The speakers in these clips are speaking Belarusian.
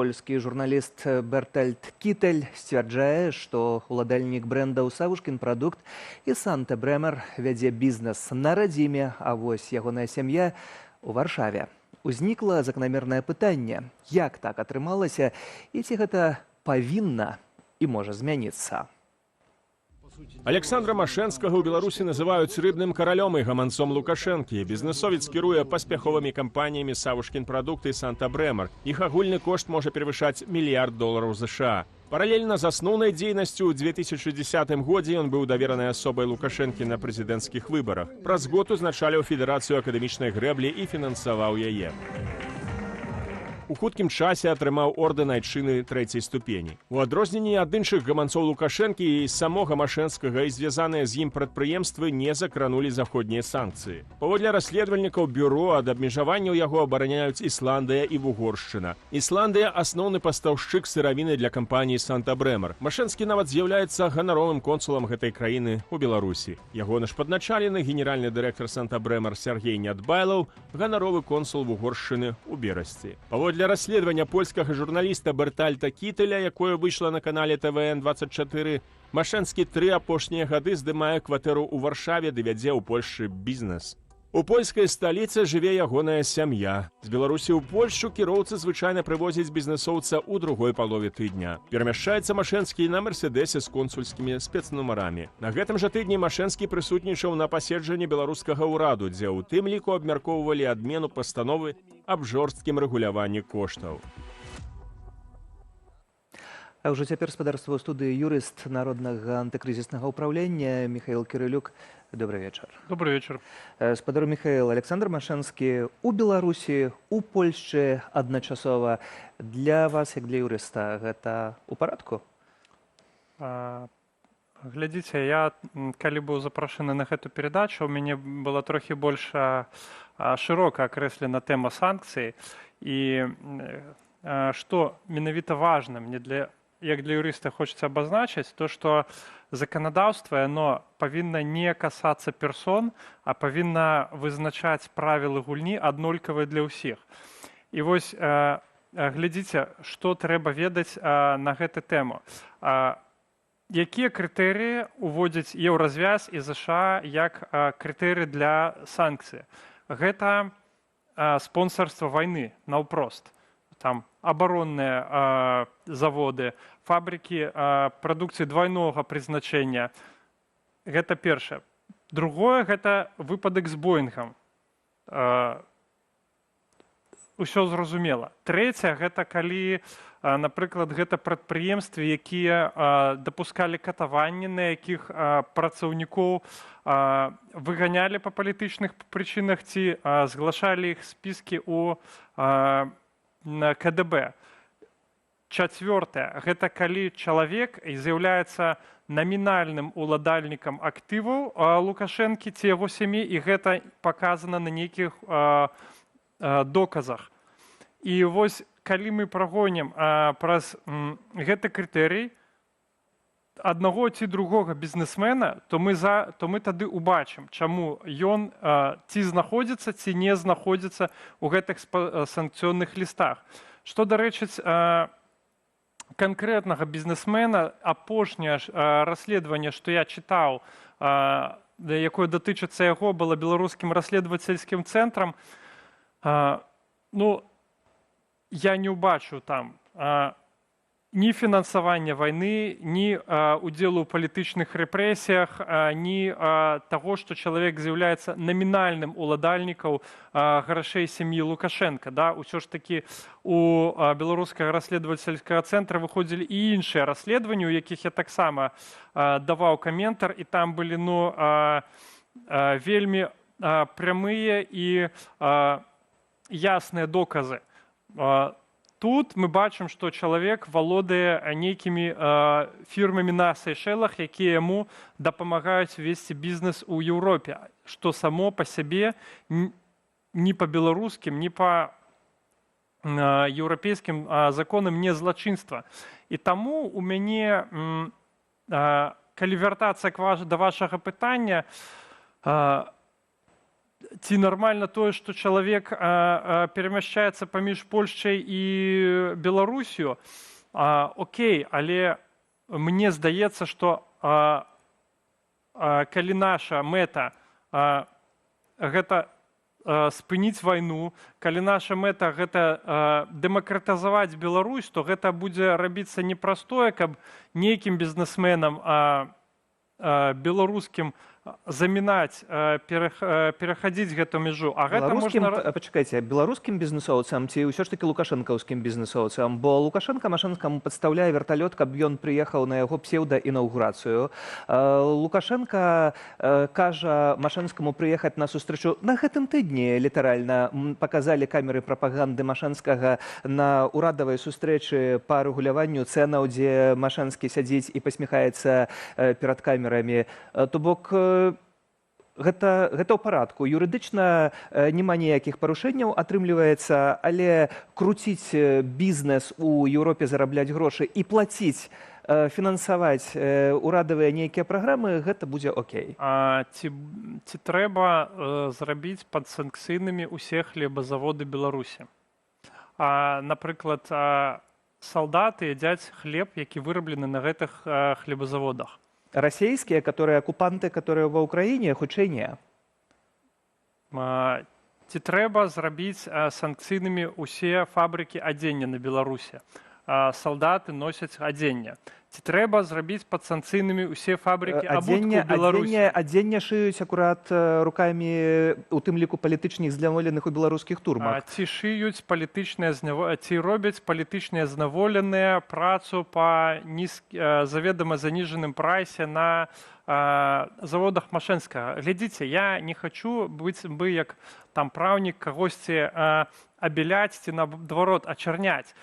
Польскі журналіст Бертальд Кітэль сцвярджае, што уладальнік брэндаў «Савушкін прадукт» і «Санта Брэмер» вядзе бізнес на радзіме, а вось ягоная сям'я у Варшаве. Узнікла заканамернае пытанне, як так атрымалася і ці гэта павінна і можа змяніцца. Александра Машэнскага ў Беларусі называюць рыбным каралём і гаманцом Лукашэнкі. Бізнесовец кіруе паспяховымі кампаніямі «Савушкін прадукт» і «Санта Брэмер». Іх агульны кошт можа перавышаць $1 мільярд США. Паралельна з асноўнай дзейнасцю ў 2010 годзе ён быў даверанай асобай Лукашэнкі на прэзідэнцкіх выбарах. Праз год узначаліў Федэрацыю акадэмічнай грэблі і фінансаваў яе. У хуткім часе атрымаў ордэн айчыны 3-й ступені. У адрозненні ад іншых гаманцоў Лукашэнкі і самога Машэнскага і звязаныя з ім прадпрыемствы не закранулі заходнія санкцыі. Паводле расследавальнікаў бюро ад абмежаванняў яго абараняюць Ісландыя і Вугоршчына. Ісландыя – асноўны пастаўшчык сыравіны для кампаніі «Санта Брэмер». Машэнскі нават з'яўляецца ганаровым консулам гэтай краіны ў Беларусі. Яго наш падначалены генеральны дырэктар «Санта Брэмер» Сергей Нядбайлаў, ганаровы консул Вугоршчыны ў Берасці. Для расследавання польскага журналіста Бертальда Кітэля, якое выйшла на канале ТВН-24, Машэнскі 3 апошнія гады здымае кватэру ў Варшаве ды вядзе ў Польшчы бізнес. У польскай сталіцы жыве ягоная сям'я. З Беларусі ў Польшчу кіроўцы звычайна прывозяць бізнесоўца ў другой палове тыдня. Перамяшчаецца Машэнскі на «Мерседесе» з консульскімі спецнумарамі. На гэтым жа тыдні Машэнскі прысутнічаў на паседжанні беларускага ўраду, дзе ў тым ліку абмяркоўвалі адмену пастановы аб жорсткім рэгуляванні коштаў. А ўжо цяпер спадарства ў студыі юрыст Народнага антыкрызіснага ўпраўлення Михаил Кирылюк. Добрый вечер. Добрый вечер. Спадар Михаил, Александр Машэнскі у Беларусі, у Польшчы адначасова. Для вас, як для юрыста, гэта ў парадку? Глядзіце, я, калі быў запрашаны на гэту перадачу, у мяне была трохі больш шырока акрэслена тэма санкцый. І што менавіта важным, як для юрыста хочется абазначыць, то, што заканадаўства, оно павінна не касацца персон, а павінна вызначаць правілы гульні аднолькавыя для ўсіх. І вось глядзіце, што трэба ведаць на гэту тэму. Якія крытэрыі уводзяць Еўразвяз і ЗША як крытэрыі для санкцый? Гэта спонсарства вайны, наўпрост. Там абаронныя заводы, фабрыкі прадукцыі двайнога прызначэння. Гэта першае. Другое – гэта выпадак з Боінгам. Усё зразумела. Трэцяе – гэта калі, напрыклад, гэта прадпрыемствы, якія дапускалі катаванні, на якіх працаўнікоў выганялі па палітычных прычынах ці зглашалі іх спіскі ў КДБ. Чацвёртае – гэта калі чалавек з'яўляецца намінальным уладальнікам актываў Лукашэнкі ці яго сям'і, і гэта паказана на нейкіх доказах. І вось, калі мы прагонім праз гэты крытэрый аднаго ці другога бізнесмена, то мы тады ўбачым, чаму ён ці знаходзіцца, ці не знаходзіцца ў гэтых санкцыённых лістах. Што дарэчыць канкрэтнага бізнесмена, апошняе расследаванне, што я чытаў, якое датычыцца яго, было беларускім расследавацельскім цэнтрам, я не ўбачыў там ні фінансавання вайны, ні удзелу ў палітычных рэпрэсіях, ні таго, што чалавек з'яўляецца намінальным уладальнікам грашэй сям'і Лукашэнка. Усё ж такі у беларускага расследавацельскага цэнтра выходзілі і іншыя расследаванні, у якіх я таксама даваў каментар, і там былі вельмі прямыя і ясныя доказы. Тут мы бачым, што чалавек валодае нейкімі фірмамі на Сейшэлах, якія яму дапамагаюць весці бізнес у Еўропе, што само па сябе ні па беларускім, ні па еўрапейскім законам не злачынства. І таму у мяне, калі вяртацца да вашага пытання, ці нармальна тое, што чалавек перамяшчаецца паміж Польшчай і Беларусю, окей, але мне здаецца, што калі наша мэта гэта спыніць вайну, калі наша мэта гэта дэмакратызаваць Беларусь, то гэта будзе рабіцца не простое, каб нейкім бізнесменам беларускім замінаць, перахадзіць гэту мяжу. А гэта можна... Пачакайце, беларускім бізнесоўцам ці ўсё ж такі лукашэнкаўскім бізнесоўцам? Бо Лукашенко Машэнскаму падстаўляе верталёт, каб ён прыехаў на яго псеўдаінаўгурацыю. Лукашенко кажа Машэнскаму прыехаць на сустрэчу на гэтым тыдні, літаральна. Паказалі камеры прапаганды Машэнскага на ўрадавай сустрэчы па рэгуляванню цэнаў, дзе Машэнскі сядзіць і пасміхаецца перад камерамі. То бок, гэта ў парадку. Юрыдычна няма ніякіх парушэнняў, атрымліваецца, але круціць бізнес у Еўропе, зарабляць грошы і плаціць, фінансаваць урадавыя нейкія праграмы, гэта будзе окей. Ці трэба зрабіць падсанкцыйнымі ўсе хлебазаводы Беларусі? Напрыклад, салдаты ядзяць хлеб, які выраблены на гэтых хлебазаводах. Расійскія, которые акупанты, которые ва ўкраіне, хутчэй не. Ці трэба зрабіць санкцыйнымі ўсе фабрыкі адзення на Беларусі? Салдаты носяць адзенне. Ці трэба зрабіць падсанкцыйнымі ўсе фабрыкі абутку Беларусі? Адзенне шыюць акурат рукамі, у тым ліку палітычных зняволеных у беларускіх турмах. Ці шыюць ці робяць палітычныя зняволеныя працу па заведама заніжаным прайсе на заводах Машэнскага. Глядзіце, я не хачу быць бы як там праўнік кагосьці абеляць ці наадварот ачарняць.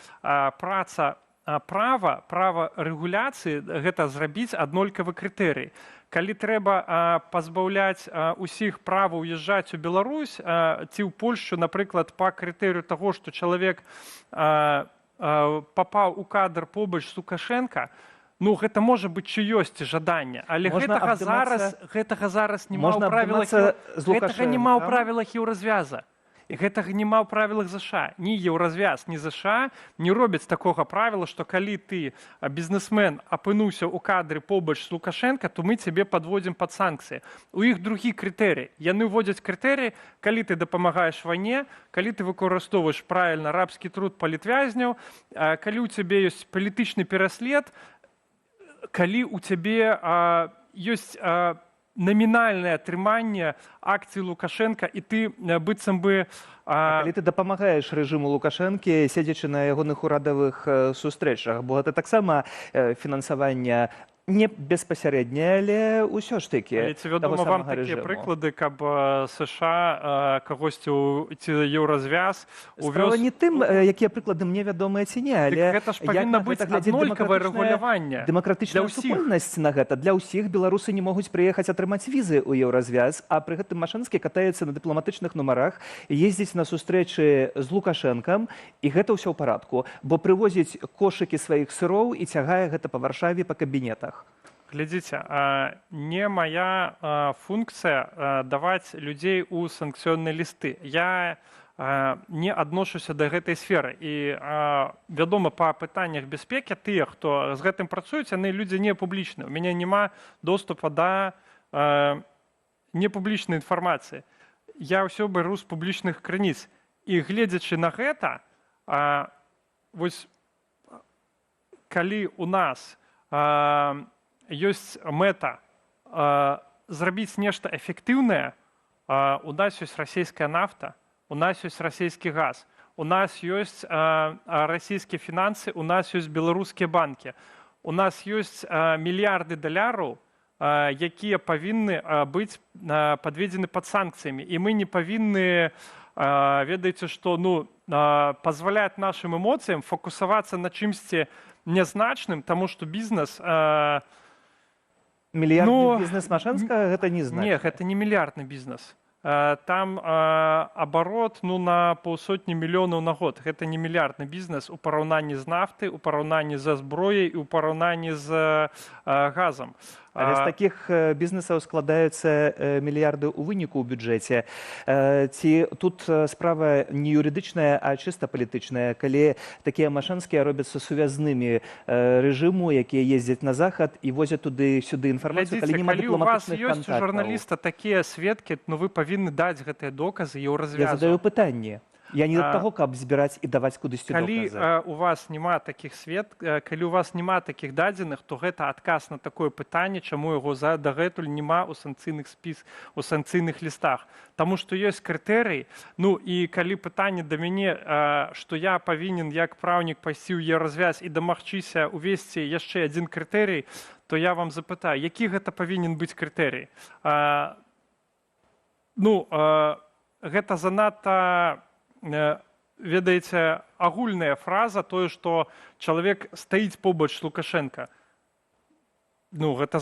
Права рэгуляцыі гэта зрабіць аднолькавы крытэрый. Калі трэба пазбаўляць усіх права ўязджаць у Беларусь ці ў Польшчу, напрыклад, па крытэрыю таго, што чалавек папаў у кадр побач з Лукашенка, ну, гэта можа быць чыёсьці жаданне, але гэтага зараз няма ў правілах еўразвяза. І гэтага няма ў правілах ЗША. Ні еўразвяз, ні ЗША не робяць такога правіла, што калі ты, бізнесмен, апынуўся ў кадры побач з Лукашенка, то мы цябе падводзім пад санкцыі. У іх другі крытэрый. Яны ўводзяць крытэрый, калі ты дапамагаеш вайне, калі ты выкарыстоўваеш правільна рабскі труд палітвязняў, калі ў цябе ёсць палітычны пераслед, калі ў цябе ёсць намінальнае атрыманне акцый Лукашенка, і ты быццам бы... Калі ты дапамагаеш рэжыму Лукашэнкі, седзячы на ягоных урадавых сустрэчах, бо гэта таксама фінансаванне не безпасярэдняе, але ўсё ж такі таго самага рэжыму. Ці вядома вам такія прыклады, каб США кагосьці ці еўразвяз увёз... Справа не тым, якія прыклады мне вядомыя ці не, але... Гэта ж павінна быць аднолькавае рэгуляванне. Дэмакратычная супольнасць на гэта. Для ўсіх беларусы не могуць прыехаць атрымаць візы ў еўразвяз, а пры гэтым Машэнскі катаецца на дыпламатычных нумарах, ездзіць на сустрэчы з Лукашэнкам, і гэта ўсё ў парадку, бо прывозіць кошыкі сваіх сыроў і цягае гэта па Варшаве, па кабінетах. Глядзіце, не мая функцыя даваць людзей у санкцыённыя лісты. Я не адношуся да гэтай сферы. І, вядома, па пытаннях бяспекі тыя, хто з гэтым працуюць, яны людзі не публічныя. У мяне няма доступа да непублічнай інфармацыі. Я ўсё бяру з публічных крыніц. І гледзячы на гэта, вось калі у нас ёсць мэта зрабіць нешта эфектыўнае, у нас ёсць расійская нафта, у нас ёсць расійскі газ, у нас ёсць расійскія фінансы, у нас ёсць беларускія банкі, у нас ёсць мільярды даляраў, якія павінны быць падведзены пад санкцыямі. І мы не павінны, ведаеце, што пазваляць нашым эмоцыям фокусавацца на чымсьці нязначным, таму што бізнес... Мільярдны бізнес Машэнскага гэта не значна. Не, гэта не мільярдны бізнес. Там абарот на паўсотні мільёнаў на год. Гэта не мільярдны бізнес у параўнанні з нафтай, у параўнанні з зброяй і у параўнанні з газам. Але з такіх бізнесаў складаюцца мільярды ў выніку ў бюджэце. Ці тут справа не юрыдычная, а чыста палітычная, калі такія машынскія робяцца сувязнымі рэжыму, якія ездзяць на захад і возят туды-сюды інфармацыю, калі няма калі у вас дыпламатычных ёсць у кантактаў. журналіста такія сведкі, ну вы павінны даць гэтыя доказы і ў Я задаю развязу. пытанне. Я не ад таго, каб збіраць і даваць кудысьці Калі доказы. у вас няма такіх калі у вас няма такіх дадзеных, то гэта адказ на такое пытанне, чаму яго дагэтуль няма ў у санкцыйных лістах. Таму што ёсць крытэрый. Ну і калі пытанне да мяне, што я павінен як праўнік пайсці ў развяз і дамагчыся увесці яшчэ адзін крытэрый, то я вам запытаю, які гэта павінен быць крытэрый. Гэта занадта, ведаеце, агульная фраза, тое, што чалавек стаіць побач з Лукашенка. Гэта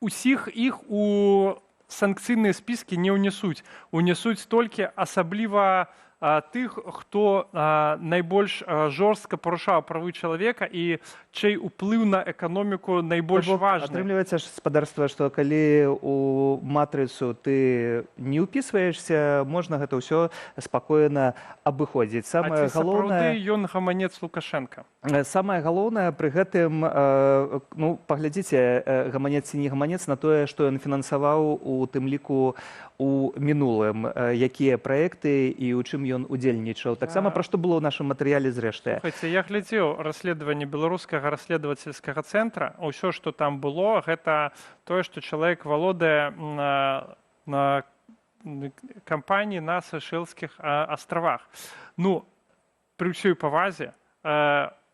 усіх іх у санкцыйныя спіскі не ўнясуць. Унясуць толькі асабліва тых, хто найбольш жорстка парушаў правы чалавека і чый уплыў на эканоміку найбольш важны. Атрымліваецца ж спадарства, што калі у матрыцу ты не ўпісваешся, можна гэта ўсё спакойна абыходзіць. А ці сапраўды ён гаманец Лукашенка? Самае галоўнае пры гэтым, паглядзіце, гаманец ці не гаманец на тое, што ён фінансаваў у тым ліку у мінулым, якія праекты і ў чым ён удзельнічаў. Таксама пра што было ў нашым матэрыяле зрэшты. Слухайце, я глядзеў расследаванне беларускага расследавацельскага цэнтра. Усё, што там было, гэта тое, што чалавек валодае на кампаніі на Сейшэльскіх астравах. Пры ўсёй павазе,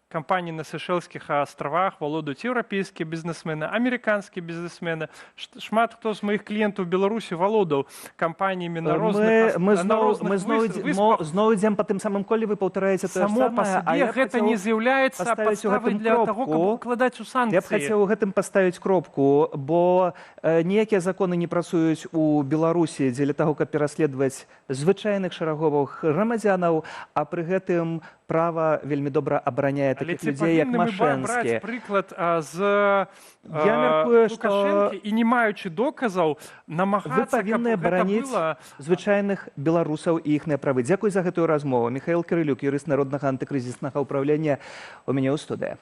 кампаніі на Сейшэльскіх астравах валодаюць еўрапейскія бізнесмены, амерыканскія бізнесмены. Шмат хто з маіх кліентаў Беларусі валодаў кампаніямі на розных выспах. Зноў ідзем па тым самым коле, вы паўтараеце тое ж Само па самае, сабе гэта не з'яўляецца падставай для таго, каб укладаць у санкцыі. Я б хацеў у гэтым паставіць кропку, бо ніякія законы не працуюць у Беларусі дзеля таго, каб пераследаваць звычайных шараговых грамадзянаў, а пры гэтым права вельмі добра абараняе такіх людзей, як Машэнскі. Прыклад з Лукашэнкі і не маючы доказаў намагацца, каб гэта бараніць звычайных беларусаў і іхныя правы. Дзякуй за гэтую размову. Міхаіл Кірылюк, юрыст Народнага антыкрызіснага ўпраўлення, у мяне ў студыі.